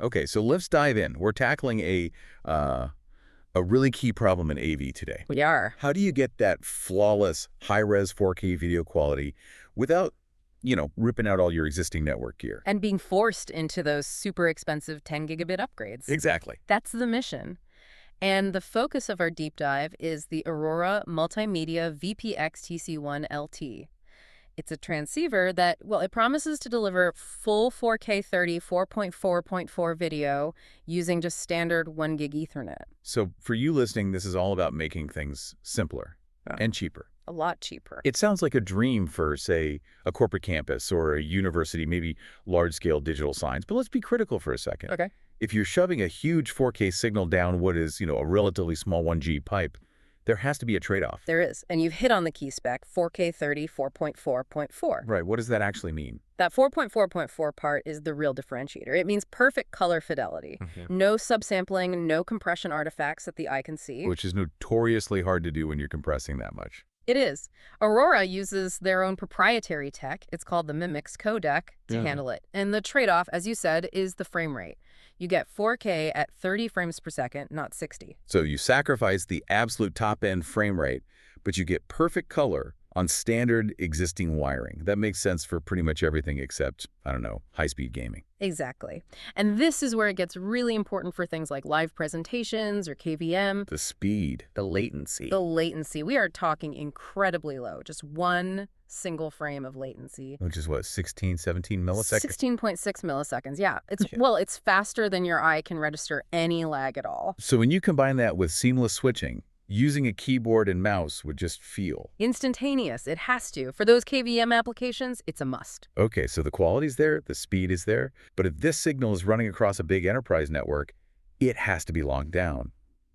Okay, so let's dive in. We're tackling a really key problem in AV today. We are. How do you get that flawless high-res 4K video quality without, ripping out all your existing network gear? And being forced into those super expensive 10 gigabit upgrades. Exactly. That's the mission. And the focus of our deep dive is the Aurora Multimedia VPX-TC1-LT. It's a transceiver that, well, it promises to deliver full 4K 30 4.4.4 video using just standard 1 gig Ethernet. So for you listening, this is all about making things simpler and cheaper. A lot cheaper. It sounds like a dream for, say, a corporate campus or a university, maybe large-scale digital signs. But let's be critical for a second. Okay. If you're shoving a huge 4K signal down what is, a relatively small 1G pipe, there has to be a trade-off. There is. And you've hit on the key spec, 4K 30 4.4.4. Right. What does that actually mean? That 4.4.4 part is the real differentiator. It means perfect color fidelity. No subsampling, no compression artifacts that the eye can see. Which is notoriously hard to do when you're compressing that much. It is. Aurora uses their own proprietary tech. It's called the Mimix codec to handle it. And the trade-off, as you said, is the frame rate. You get 4K at 30 frames per second, not 60. So you sacrifice the absolute top-end frame rate, but you get perfect color on standard existing wiring. That makes sense for pretty much everything except, I don't know, high-speed gaming. Exactly. And this is where it gets really important for things like live presentations or KVM. The speed, the latency. The latency. We are talking incredibly low, just one single frame of latency. Which is what, 16, 17 milliseconds? 16.6 milliseconds, yeah. Well, it's faster than your eye can register any lag at all. So when you combine that with seamless switching, using a keyboard and mouse would just feel instantaneous. It has to. For those KVM applications, it's a must. Okay, so the quality's there, the speed is there, but if this signal is running across a big enterprise network, it has to be locked down.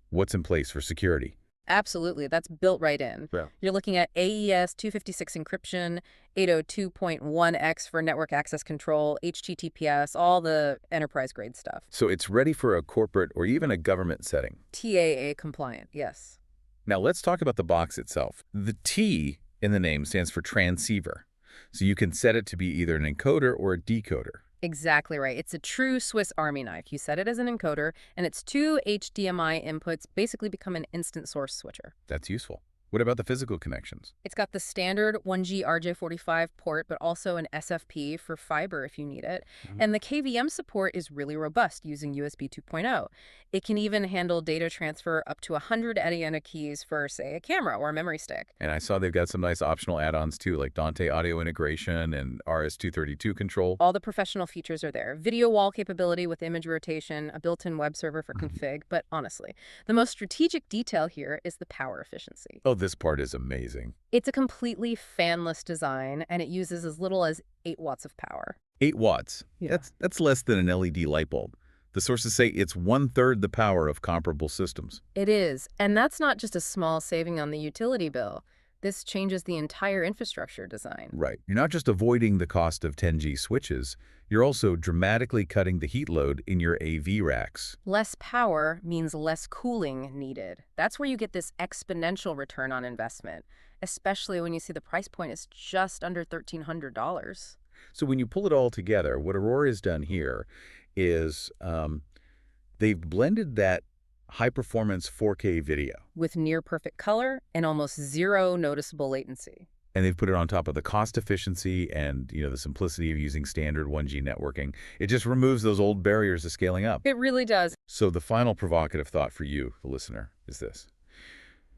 What's in place for security? Absolutely. That's built right in. Yeah. You're looking at AES 256 encryption, 802.1x for network access control, HTTPS, all the enterprise-grade stuff. So it's ready for a corporate or even a government setting. TAA compliant, yes. Now let's talk about the box itself. The T in the name stands for transceiver. So you can set it to be either an encoder or a decoder. Exactly right. It's a true Swiss Army knife. You set it as an encoder, and its two HDMI inputs basically become an instant source switcher. That's useful. What about the physical connections? It's got the standard 1G RJ45 port, but also an SFP for fiber if you need it. And the KVM support is really robust using USB 2.0. It can even handle data transfer up to 100 Adiana keys for, say, a camera or a memory stick. And I saw they've got some nice optional add-ons too, like Dante audio integration and RS-232 control. All the professional features are there. Video wall capability with image rotation, a built-in web server for config. But honestly, the most strategic detail here is the power efficiency. Oh, this part is amazing. It's a completely fanless design, and it uses as little as 8 watts of power. 8 watts. Yeah. That's less than an LED light bulb. The sources say it's 1/3 the power of comparable systems. It is. And that's not just a small saving on the utility bill. This changes the entire infrastructure design. Right. You're not just avoiding the cost of 10G switches, you're also dramatically cutting the heat load in your AV racks. Less power means less cooling needed. That's where you get this exponential return on investment, especially when you see the price point is just under $1,300. So when you pull it all together, what Aurora has done here is they've blended that high-performance 4K video. With near-perfect color and almost zero noticeable latency. And they've put it on top of the cost efficiency and, the simplicity of using standard 1G networking. It just removes those old barriers to scaling up. It really does. So the final provocative thought for you, the listener, is this.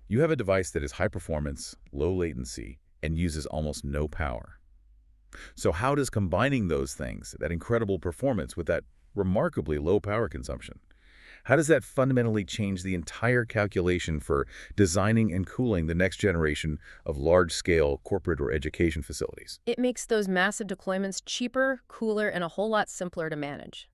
You have a device that is high performance, low latency, and uses almost no power. So how does combining those things, that incredible performance with that remarkably low power consumption, how does that fundamentally change the entire calculation for designing and cooling the next generation of large-scale corporate or education facilities? It makes those massive deployments cheaper, cooler, and a whole lot simpler to manage.